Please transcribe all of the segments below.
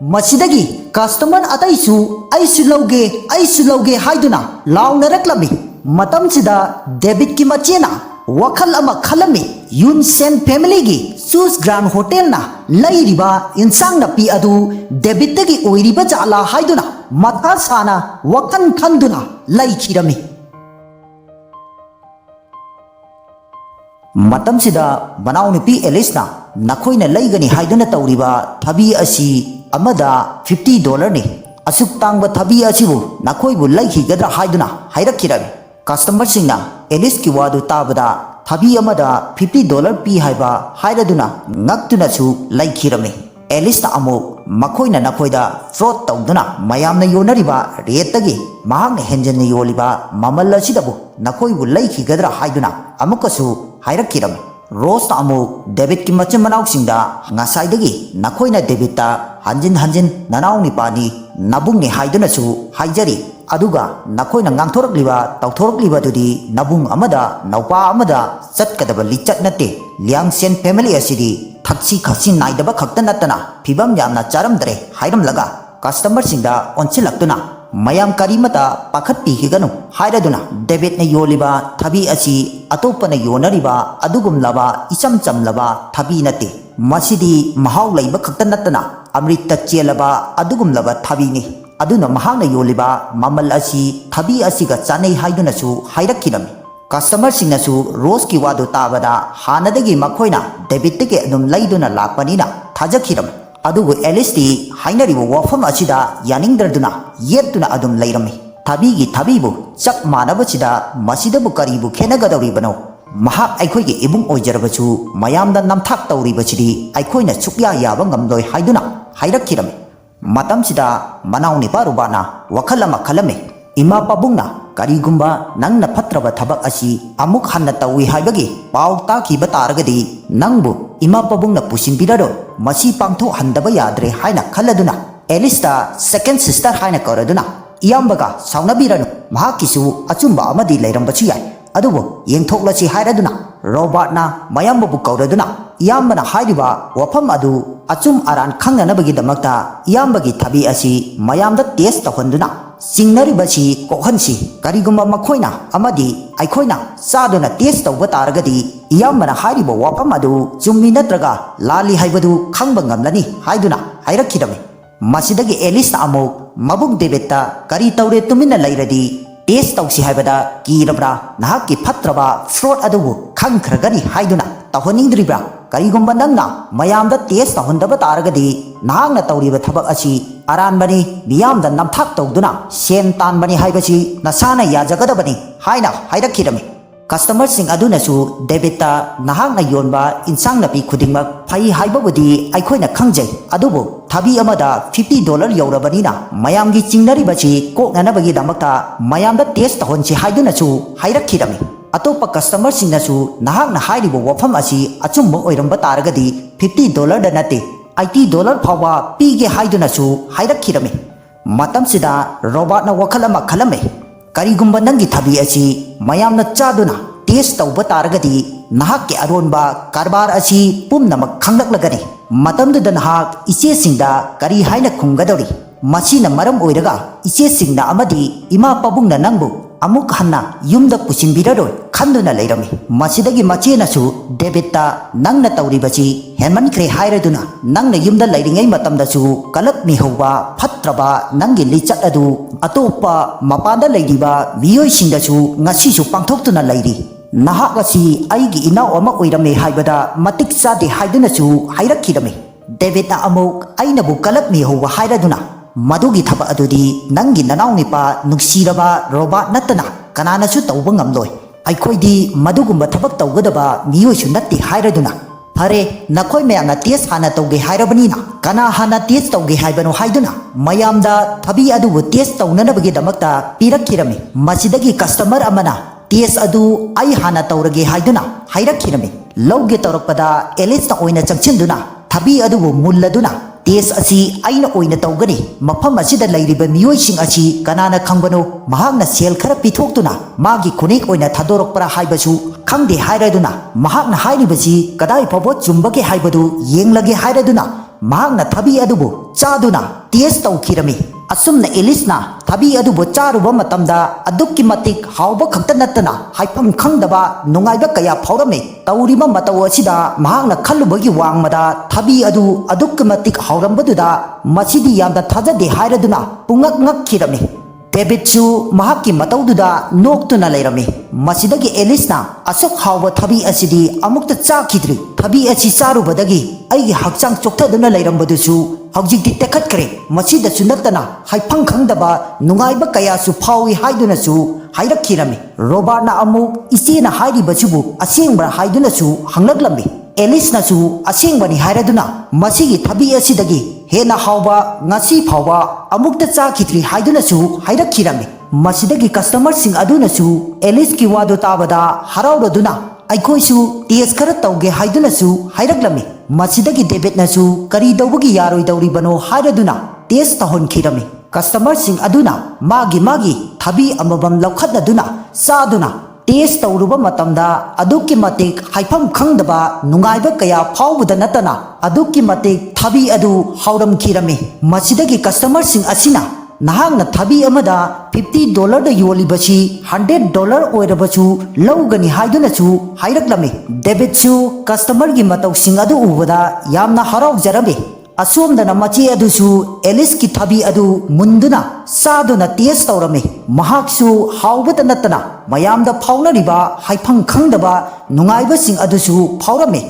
मसिदगी customer अतैसु ऐसु लौगे हाइदुना लाउनरक्लमी मतमसिदा debit की मचेना वखल अमा खलमी यून सेन फैमिली की सूस ग्रांड होटल ना लैरिबा इंसांग नपी अदु डेबिट की ओइरिबा जाला हाइदुना मथा साना वखन खंदुना लैखिरमी मतमसिदा बनाउ नुपी एलिसना नखोइना लैगनी हाइदुना तौरिबा थबी असी अमदा $50 ने असुक तांग थबी असिबु नखोइबु लैखिगद्रा हाइदुना हाइरखिरमी कस्टमर सिंगना एलिस की वादु ताबदा थबी अमदा $50 पी हाइबा हाइरदुना ngaktunasु लैखिरमी एलिसना अमु मखोइना नखोइदा फ्रॉड तौदुना मयामना योनरिबा रेतगी महांग हेंजन योलिबा ममल असिदबु नखोइबु लैखिगद्रा हाइदुना अमुकसु हाइरखिरमी रोस्ट अमु डेबिट की मचन मनाउसिंगदा ngasaiदगी नखोइना डेबिटा हंजिन ननाउ निपानी नबुंगनि हाइदुनसु हाइजरी अदुगा नखोइना nganthorokliba tauthorokliba नबुंग अमदा नौपा अमदा चटकदब लिचट नते लियांगसेन फैमिली असिदी थक्सी खसी नाइदबा खक्त नतना फिबम यामना चारमदरे हाइरमलगा कस्टमर सिंगदा ओनसिलक्तुना मयाम करीमता पाखत पीखिगनु हाइरदुना डेबिट ने योलिबा थबी असी अतोपन योनरिबा अदुगुमलबा इचम चमलबा थबी नते मसिदी महाउ लैबा खक्त नतना अमृत चेलबा अदुगुमलबा थबीनी अदुना महांगना योलिबा ममल असी थबी असीगा चानै हाइदुनसु हाइरखिरमी कस्टमर सिंगनसु रोज की वादु ताबदा हानदगी मखोइना डेबिट के अदुम लैदुना लापनिना थाजखिरमी अदुगु एलिसटी हाइनरिबु वफम असिदा यानिंगदरदुना येतुना अदुम लैरमी थबीबु चक मानबसिदा मसिदबु करीबु खेनगदौरिबनो महाक अखोइगे इबुंग ओइजरबसु मयामदा नमथाक तौरिबसिदी अखोइना सुक्या याबा ngamloi हाइदुना हाइरखिरमी मतमसिदा मनाउनि पारुबाना वखल अमा खलमे इमा पाबुंगना करीगुंबा नंगना फत्रबा थबक असी अमुक हन्ना तौइ हाइबगी पाउ ताखिबा तारगदी नंगबु इमा पाबुंगना पुसिनबिररो मसी पांथो हंदबा याद्रे हाइना खलदुना एलिस्टा सेकंड सिस्टर हाइना करदुना इयामबगा साउनबिरनु महाकिसु अचुंबा अमदी लैरंबसु याय अदुबो येंथोक्लसी हाइरदुना रोबोटना मयामबु कौरदुना इयामबना हाइरिबा वफम अदु अचुम अरान खंगनबगी दमकता इयामबगी थबी असी मयामदा टेस्ट तौहंदुना सिंगनरिबसी कोहनसी करीगुंबा मखोइना अमदी अखोइना चादुना टेस्ट तौबा तारगदी इयामबना हाइरिबा वफम अदु चुम्मी नत्रगा लाली हाइबदु खंगबा ngamlani हाइदुना हाइरखिरमी मसिदगी एलिसना अमुक मबुक डेबिटा करी तौरे तुमिना लैरदी टेस्ट तौसी हाइबदा कीरब्रा नहाकी फत्रबा फ्रॉड अदुबु खंगख्रगनी हाइदुना तौहनिंद्रिब्रा करीगुंबा नंगना मयामदा टेस्ट तौहंदबा तारगदी नहांगना तौरिबा थबक असी अरानबनी मियामदा नमथाक तौदुना सेन तानबनी हाइबसी नसाना याजगदबनी हाइना हाइरखिरमी कस्टमर सिंग अदुनसु डेबिटा नहांगना योनबा इंसांग नपी खुदिंगमक फई हाइबबुदी अखोइना खंगजै अदुबु थबी अमदा $50 यौरबनीना मयामगी चिंगनरिबसी कोकननबगी दमकता मयामदा टेस्ट तौहनसी हाइदुनसु हाइरखिरमी अतोप कस्टमर सिंगनसु नहांगना हाइरिबो वफम असी अचुंबा ओइरंबा तारगदी $50 दा नते $80 फावा पीगे हाइदुनसु हाइरखिरमी मतमसिदा रोबोटना वखल अमा खलमे करीगुंबा नंगी थबी असी मयामना चादुना टेस्ट तौबा तारगदी नहाक के अरोनबा कारबार असी पुमनमक खंगलगनी मतमदुदा नहाक इचेसिंगदा करी हाइना खुंगदौरी मसीना मरम ओइरगा इचेसिंगना अमदी इमा पाबुंगना नंगबु अमुक हन्ना युमदा पुसिनबिररोय खंदुना लैरमी मसीदगी मचेनसु डेबिटा नंगना तौरिबसी हेमनख्रे हाइरदुना नंगना युमदा लैरिङै मतमदसु कलक मिहौबा फत्रबा नंगी लिचट अदु अतोपा मपादा लैरिबा मियोइसिंगदसु ngasisu पांथोक्तुना लैरी नहाक असि आइगी इनाउ अमा ओइरमे हाइबदा मतिक चादे हाइदुनसु हाइरखिरमी डेबिटा अमुक आइनबु कलक मिहौबा हाइरदुना मदुगी थब अदुदी नंगी ननाउ निपा नुक्सीरबा रोबोट नतना कनानसु तौबा ngamloi अखोइदी मदुगुंबा थबक तौगदबा मियोइसु नत्ति हाइरदुना फरे नखोइ मयामना टेस्ट हाना तौगे हाइरबनीना कना हाना टेस्ट तौगे हाइबनो हाइदुना मयामदा थबी अदुबु टेस्ट तौननबगी दमकता पिरखिरमी मसिदगी कस्टमर अमना टेस्ट अदु आई हाना तौरगे हाइदुना हाइरखिरमी लौगे तौरकपदा एलिसना ओइना चंगचिंदुना थबी अदुबु मुल्लदुना टेस्ट असी आइना ओइना तौगनी मफम असिदा लैरिबा मियोइसिंग असी कनाना खंगबनो महांगना सेल खरा पिथोक्तुना मागी खुनेक ओइना थादोरकपरा हाइबसु खंगदे हाइरदुना महांगना हाइरिबसी कदाइ फावबो चुम्बगे हाइबदु येंगलगे हाइरदुना mahakna thabi adubu chaduna taste tawkhirami asumna Elisna thabi adubu charuba matamda adukki matik hauba khakta nattana haifam khangdaba nungaiba kaya phaurame tawriba mataw asida mahakna khallubagi wangmada thabi adu adukki matik haurambaduda masidi yamda thajade hairaduna pungak ngakkhirami Davidsu mahakki matawduda noktuna leirami masidagi Elisna asuk hauba thabi asidi amukta chakhidri thabi asi charubadagi aigi hakchang chokthaduna leirambadusu haujikti tekhatkre masida sunattana haifang khangdaba nungaiba kayasu phawi haidunasu hairakhirami Robartna amuk isena hairibachubu asengbra haidunasu hanglaklami Elisnasu asengbani hairaduna masigi thabi asidagi hena hauba ngasi phauba amukta chakhidri haidunasu hairakhirami masidagi customer sing adunasu Eliski wadu tabada harauraduna aikhoisu tes khara tawge haidunasu hairaklami masidagi Davidnasu kari dawgi yaroi dawribano hairaduna tes tahonkhirami customer sing aduna magi thabi amabam laukhatnaduna saduna tes tawruba matamda adukki matik haifam khangdaba nungaiba kaya phawbuda natana adukki matik thabi adu hauramkhirami masidagi customer sing asina nahangna thabi amada $50 da yolibasi $100 oirabachu lawgani haidunachu hairaklami Davidsu customer gi mataw sing adu ubada yamna haraujarabe asomdana machi adusu Eliski thabi adu munduna saduna tes tawrame mahaksu haubata natana mayamda phaunariba haifang khangdaba nungaiba sing adusu phaurame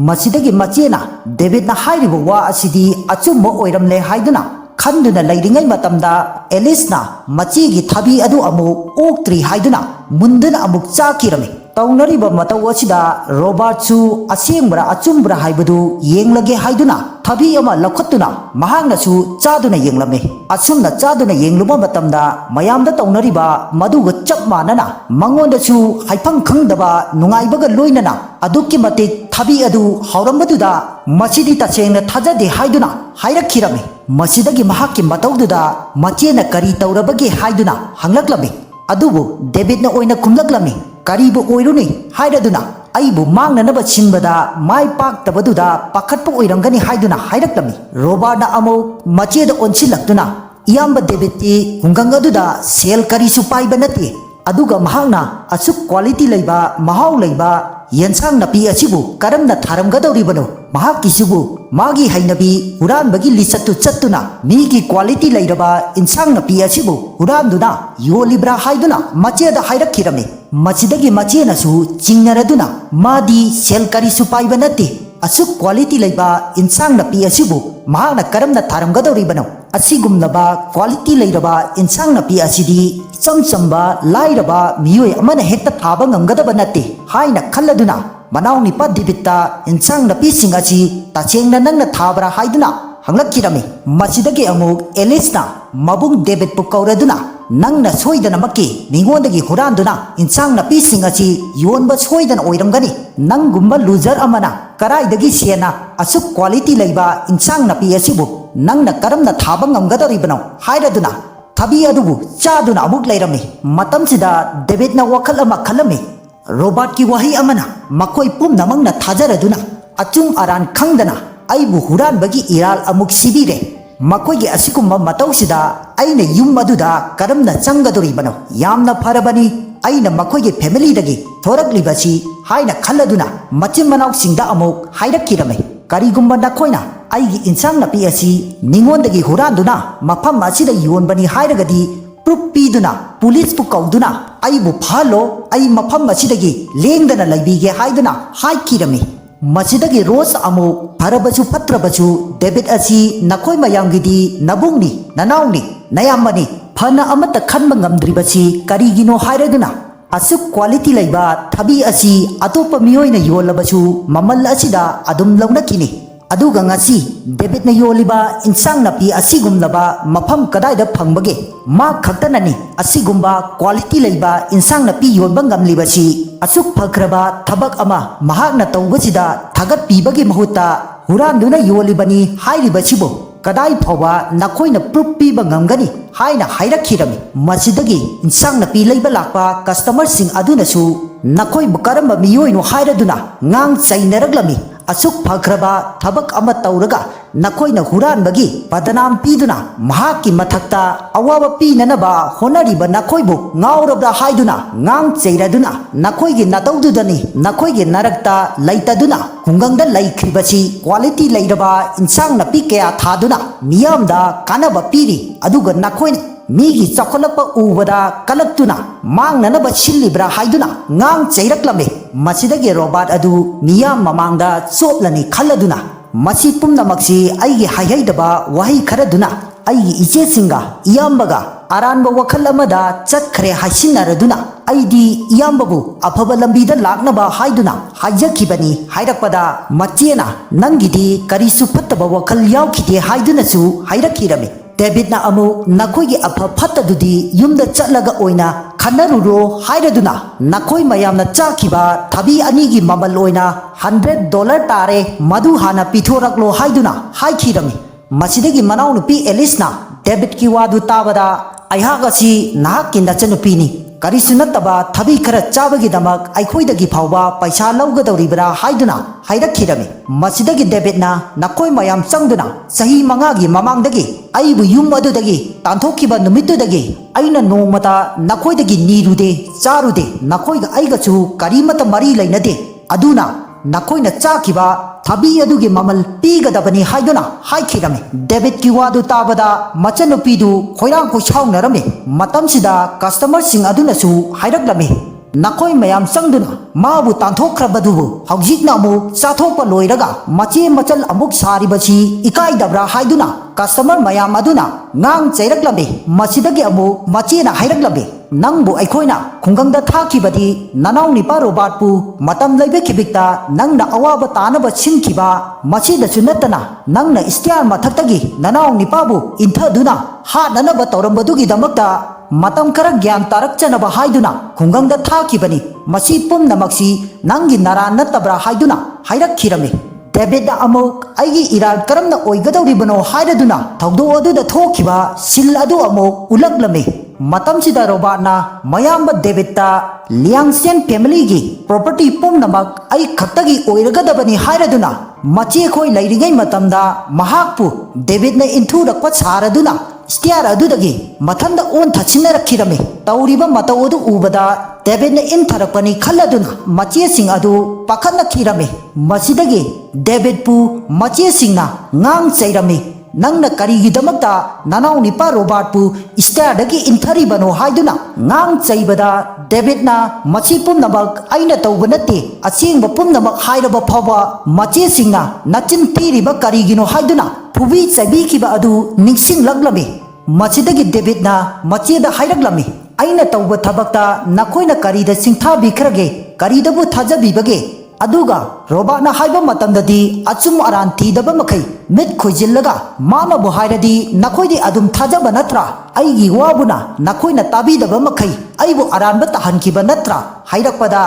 masidagi machena Davidna hairiba wa asidi achumma oiramle haiduna khanduna leiringai matamda Elisna machigi thabi adu amu oktri haiduna munduna amuk chakirame taunariba mataw asida Robertsu asengbra achumbra haibadu yenglage haiduna thabi ama lakhatuna mahangnasu chaduna yenglame asumna chaduna yengluba matamda mayamda taunariba maduga chap manana mangondasu haifang khangdaba nungaibaga loinana adukki matik thabi adu haurambaduda masidi tasengna thajade haiduna hairakhirame masidagi mahakki matawduda machena kari tawrabage haiduna hanglaklame adubu Davidna oina kumlaklame karibu oiruni hairaduna aibu mangnanaba chinbada mai paktabaduda pakhatpa oiramgani haiduna hairaklami Robartna amu macheda onsilaktuna iyamba Davidti hungangaduda sel karisu paiba nati aduga mahangna asuk quality leiba mahau leiba yensang napi asibu karamna tharamgadoribano mahakisubu magi hainabi huranbagi lisatu chattuna migi quality leiraba insang napi asibu huranduna yolibra haiduna macheda hairakhirami masidagi machenasu chingnaraduna madi sel karisu paiba nati asuk quality leiba insang napi asibu mahakna karamna tharamgadoribano asigumnaba quality leiraba insang napi asidi chamchamba lairaba miyoi amana hekta thaba ngamgadaba nati haina khalladuna manaw ni pa Davidta insang napi singasi tachengna nangna thabra haiduna hanglakhirami masidagi amuk Elisna mabung David pu kauraduna nangna soidana makki mingondagi huranduna insang napi singasi yonba soidana oiramgani nanggumba loser amana karaidagi siena asuk quality leiba insang napi asibu nangna karamna thaba ngamgadoribano hairaduna thabi adubu chaduna amuk leirami matamsida Davidna wakhal ama khalami Robert ki wahi amana makoi pumnamangna thajaraduna achung aran khangdana aibu huranbagi iral amuk sibire makoigi asigumba matawsida aina yum aduda karamna changadoribano yamna pharabani aina makoigi family dagi thoraklibasi haina khalladuna machin manaw singda amuk hairakhirame karigumba nakoina aigi insang napi asi ningondagi huranduna mafam asida yonbani hairagadi proof piduna police pu kauduna aibu phalo ai mafam asidagi lengdana laibige haiduna haikirami masidagi rose amu pharabachu patrabachu David asi nakoi mayamgidi nabungni nanawni nayamani phana amata khanba ngamdribasi karigino hairaduna asuk quality leiba thabi asi atopa miyoina yolabachu mamal asida adum launakini aduga ngasi Davidna yoliba insang napi asigumlaba mafam kadaida phangbage ma khaktanani asigumba quality leiba insang napi yonba ngamlibasi asuk phakraba thabak ama mahakna tawbasida thagat pibage mahutta huranduna yolibani hairibasibo kadai phawa nakhoina proof piba ngamgani haina hairakhirami masidagi insang napi leiba lakpa customer sing adunasu nakhoi bukaramba miyoino hairaduna ngang chainaraglami asuk phagraba thabak ama tauraga nakoina huranbagi padanam piduna mahaki mathakta awaba pinanaba honariba nakoibu ngaurabra haiduna ngang cheiraduna nakoigi nataududani nakoigi narakta laitaduna hungangda laikhribasi quality lairaba insang napi kaya thaduna miyamda kanaba piri aduga nakoina migi chakolapa ubada kalaktuna mangnanaba sillibra haiduna ngang cheiraklame masidagi robot adu miyam mamangda choplani khalladuna masi pumnamaksi aigi hayaidaba wahi kharaduna aigi ichesinga iyambaga aranba wakhal amada chakkhre haisinaraduna aidi iyambabu afaba lambida laknaba haiduna hajakibani hairakpada machena nangidi karisu phattaba wakhal yaukide haidunasu hairakirame David na amu nakoigi apha phattadudi yumda chatlaga oina khanaruro hairaduna nakoi mayamna chakiba thabi anigi mamal oina $100 tare madu hana pithoraklo haiduna haikhirami masidagi manau nupi Elisna David ki wadu tabada aihagasi nahakki nachanupini karisu nattaba thabi khara chabagi damak aikhoidagi phawba paisa laugadoribra haiduna hairakirami masidagi David na nakoi mayam changduna sahi mangagi mamangdagi aibu yum adudagi tanthokkiba numitudagi aina nongmata nakoidagi nirude charude nakoiga aigachu karimata mari lainade aduna nakoina chakiba thabi adugi mamal pigadabani haiduna haikhirame David ki wadu tabada machanupidu khoirang ko shaunarame matamsida customer sing aduna su hairaklame nakoi mayam sangduna mabu tanthokrabadubu haujikna mu chathokpa loiraga mache machal amuk saribasi ikai dabra haiduna customer mayam aduna ngang cheiraklame masidagi amu machena hairaklame nangbu aikhoina khungangda thakibadi nanau nipa robotpu matam leibe khibikta nangna awaba tanaba sinkiba masida sunatana nangna istiar mathaktagi nanau nipabu inthaduna ha nanaba taurambadugi damakta matam khara gyan tarakchanaba haiduna khungangda thakibani masi pumnamaksi nangi nara natabra haiduna hairakhirame David amuk aigi iral karamna oigadoribano hairaduna thawdo aduda thokiba sil adu amuk ulaklame matamsida robotna mayamba David ta Liangsen family gi property pumnamak ai khaktagi oiragadabani hairaduna mache khoi lairigai matamda mahakpu David na inthu rakpa saraduna stiar adudagi mathanda on thachinarakhirame tauriba mataudu ubada David na intharakpani khalladuna mache sing adu pakhanna khirame masidagi David pu mache singna ngang chairame nangna karigidamakta nanau nipa robot pu stardagi intharibano haiduna ngang chaibada David na machi pumnamak aina tawba natte asengba pumnamak hairaba phawa mache singna nachin thiriba karigino haiduna phubi chaibikiba adu ningsing laglame masidagi David na macheda hairaklame aina tawba thabakta nakoina karida singthabi khrage karidabu thajabibage aduga robotna haiba matamdadi achum aran thidaba makai mit khoijillaga mana bu hairadi nakoidi adum thajaba natra aigi wabuna nakoina tabidaba makai aibu aranba tahankiba natra hairakpada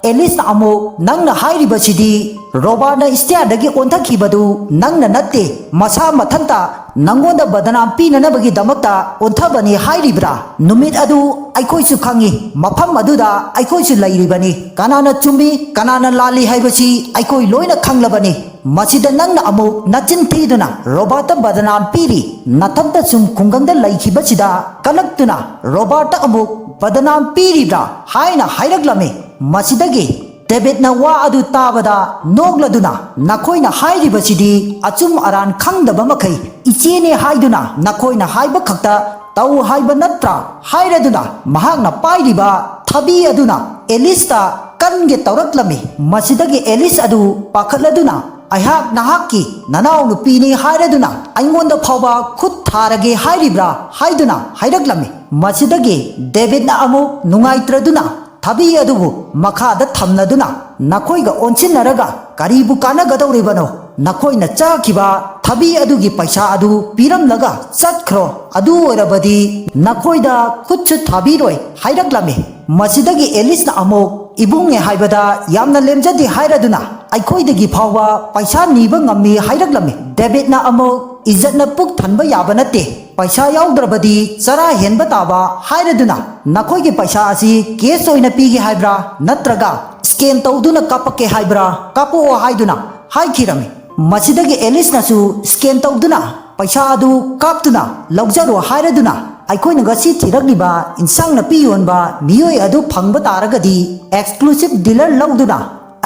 Elisa amu nangna hairibasidi robotna istiadagi onthakibadu nangna natte masa mathanta nangonda badanam pinanabagi damakta onthabani hairibra numit adu aikhoisu khangi mafam aduda aikhoisu lairibani kanana chumbi kanana lali haibasi aikoi loina khanglabani masida nangna amu nachin thiduna robota badanam piri nathanta sum khungangda laikhibasida kalaktuna robota amu badanam piribra haina hairaklame masidagi David na wa adu tabada nogladuna nakoina hairibasidi achum aran khangdaba makai ichene haiduna nakoina haiba khakta tau haiba natra hairaduna mahakna pairiba thabi aduna Elista kange tawraklame masidagi Elis adu pakhaladuna aihak nahakki nanau nupini hairaduna aingonda phawba khut tharage hairibra haiduna hairaklame masidagi David na amu nungaitraduna thabi adubu makhada thamnaduna nakoiga onsinaraga karibu kanagadoribano nakoina chakiba thabi adugi paisa adu piramlaga chatkhro adu orabadi nakoida khutchu thabiroi hairaklame masidagi Elisna amok ibunge haibada yamna lemjadi hairaduna aikhoidagi phawba paisa niba ngammi hairaklame Davidna amok इज्जतना पुक थनबा याबा नते पैसा याउद्रबदी चरा हेनबा ताबा हाइरदुना नखोइगे पैसा असि case ओइना पीगे हाइब्रा नत्रगा scan तौदुना कापके हाइब्रा कापो हाइदुना हाइखिरमे मसिदगी एलिसनासु scan तौदुना पैसा अदु काप्तुना लौजरो हाइरदुना अखोइना गसी थिरकलिबा इंसांग नापी योनबा मियोय अदु फंगबा तारगदी एक्सक्लूसिव डीलर लौदुना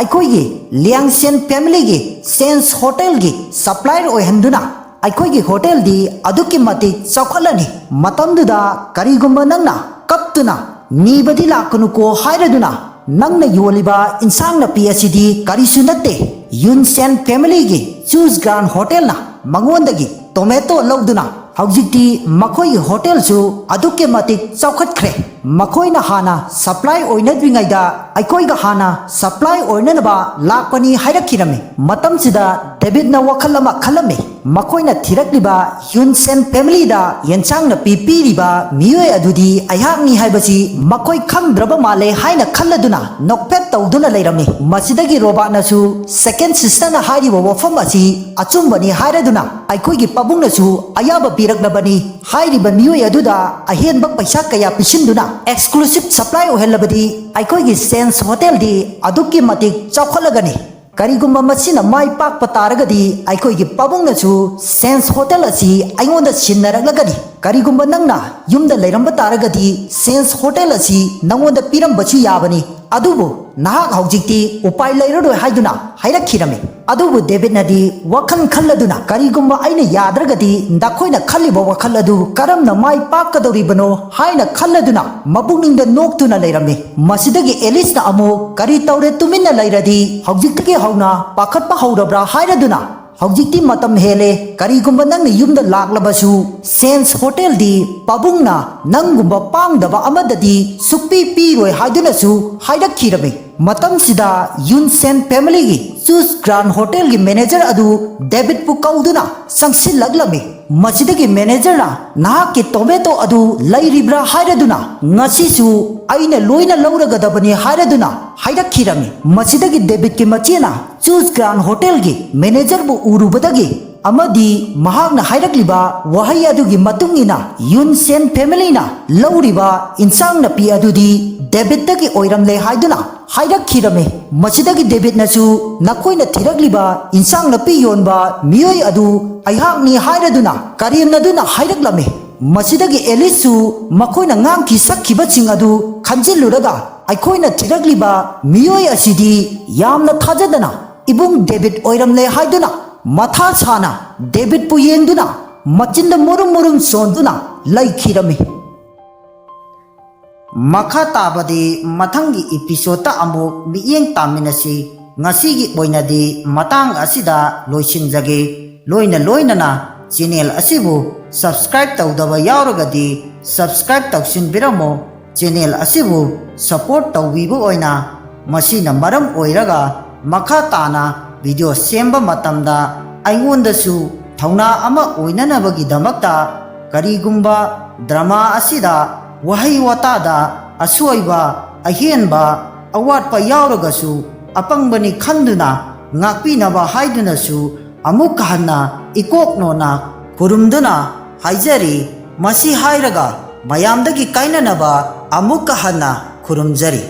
अखोइगी लियांगसेन फैमिलीगी सेंस होटलगी सप्लायर ओहंदुना अखोइगी होटल दी अदुकी मति चौखलनी मतमदुदा करिगुंबा नंगना कप्तुना नीबदी लाकनुको हाइरदुना नंगना योलिबा इंसांग नापी असिदी करिसु नत्ते युनसेन फैमिलीगी चूज ग्रांड होटलना मंगोंदगी टोमेटो लौदुना हौजिक्ति मखोई होटलसु अदुके मतिक चौखटख्रे मखोइना हाना सप्लाई ओइनद्रिङैदा अखोइगा हाना सप्लाई ओइननबा लाकपनि हाइरखिरमे मतमसिदा डेभिडना वखल अमा खलमे मखोइना थिरक्लिबा युनसेन फैमिलीदा येनचांगना पिपिरिबा मियोय अदुदी अयहाकनि हाइबसि मखोइ खंद्रबा माले हाइना खल्लदुना नोकपेट तौदुना लैरमे मसिदगी रोबानसु सेकेंड सिस्टरना हाइरिबा वफम असि अचुंबनि हाइरदुना अखोइगी पबुंगनसु अयाबा पिरक्लबनि हाइरिबा मियोय अदुदा अहेनबा पैसा कया पिसिंदुना एक्सक्लूसिव सप्लाई ओहलबदी अखोइगी सेंस होटल दी अदुकी मतिक चौखलगनी करिगुंबा मसिना माइ पाकपा तारगदी अखोइगी पबुंगनसु सेंस होटल असि अइंगोंदा सिन्नरगलगनी करिगुंबा नंगना युमदा लैरंबा तारगदी सेंस होटल असि नंगोंदा पिरंबसु याबनी अदुबु नाहक हौजिक्ति उपाय लैरदोय हाइदुना हाइरखिरमे अदुबु डेभिडनादी वखन खल्लदुना करिगुंबा आइना याद्रगदी दाखोइना खल्लिबा वखल अदु करमना माइ पाकदौरिबनो हाइना खल्लदुना मबुंगनिंदा नोक्तुना लैरमे मसिदगी एलिसना अमु करि तौरे तुमिन्ना लैरदी हौजिक्तगी हौना पाखटपा हौरब्रा हाइरदुना हौजिक्ति मतम हेले करिगुंबा नंगना युमदा लाक्लबसु सेंस होटल दी पबुंगना नंगुंबा पांगदबा अमददी सुक्पी पीरोय हाइदुनसु हाइरखिरमे मतम सिदा युनसेन फैमिलीगी चूज ग्रांड होटल की मैनेजर अदु डेविड पु कौदुना संगसिलगलमे मसिदगी मैनेजरना नाहकी टोमेटो अदु लैरिब्रा हाइरदुना ngasisu aina loina लौरगदबनी हाइरदुना हाइरखिरमे मसिदगी डेविड की मचेना चूज ग्रांड होटल की मैनेजर बु उरुबदगी अमदी महागना हाइरक्लिबा वहाई अदुगी मतुंगिना युनसेन फैमिलीना लौरिबा इंसांग नपी अदुदी डेविडगी ओइरमले हाइदुना हाइरखिरमे मसिदगी डेविडनसु नखोइना थिरक्लिबा इंसांग नपी योनबा मियोय अदु अयहाकनि हाइरदुना करिमनदुना हाइरक्लमे मसिदगी एलिसु मखोइना ngang sakhibatsing adu khanjiluraga अखोइना थिरक्लिबा मियोय असिदी यामना थाजदना इबुंग डेविड ओइरमले हाइदुना मथा साना डेविड पु येंदुना मचिंद मुरुम मुरुम सोंदुना लैखिरमे मखा ताबदी मथंगी एपिसोड अमु मियेंग तामिनसी ngasiगी ओइनादी मतांग असिदा लोइसिनजगे लोइना चैनल असिबु सब्सक्राइब तौदबा यावरगदी सब्सक्राइब तौसिनबिरमो चैनल असिबु सपोर्ट तौबीबु ओइना मसिना मरम ओइरगा मखा ताना वीडियो सेंबा मतमदा अइंगोंदसु थौना अमा ओइननबगीदमक्ता करिगुंबा ड्रामा असिदा वहाई वतादा असोइबा अहेनबा अवाटपा यावरगसु अपंगबनी खंदुना ngakpinaba haidunasु अमुक हन्ना इकोकनोना खुरुमदुना हाइजरी मसी हाइरगा मयामदगी काइननबा अमुक हन्ना खुरुमजरी।